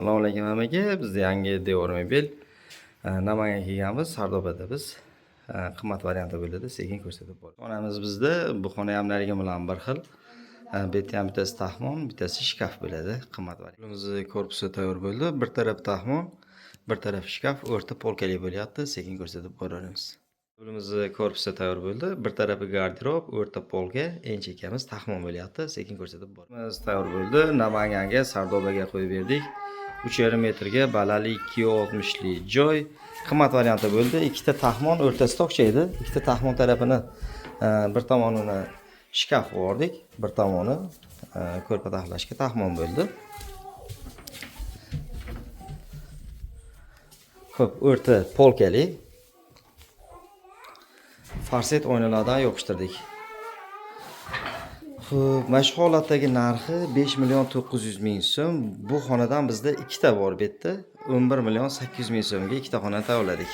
Assalomu alaykum hammaga. Biz yangi devor mebel Namangan kelganmiz. Sardobada biz qimmat varianti bo'ladi, sekin ko'rsatib boramiz. Xonamiz bizda bu xona ham narigi bilan bir xil. Bu yerda ham bittasi taxmon, bittasi shkaf bo'ladi, qimmat variant. Bizning korpusi tayyor bo'ldi. Bir taraf taxmon, bir taraf shkaf, o'rta polkali bo'lyapti, sekin ko'rsatib boramiz. Bizning korpusi tayyor bo'ldi. Bir tarafi garderob, o'rta polga, eng chekkamiz taxmon bo'lyapti, sekin ko'rsatib boramiz. Tayyor bo'ldi. Namanganga, Sardobaga qo'yib berdik. 3,5 metrga balali 260 lik joy. Qimmat varianti bo'ldi. Ikkita taxmon o'rtasida tokcha edi. Ikkita taxmon tarafini bir tomonini shkaf qo'ydik, bir tomoni ko'rpa taxlashga taxmon bo'ldi. Xo'p, o'rta polkali farset oynalardan yopishtirdik. Xo'p, mana shu holatdagi narxi 5.900.000 so'm. Bu xonadan bizda ikkita bor bu yerda. 11.800.000 so'mga ikkita xona tayyorladik.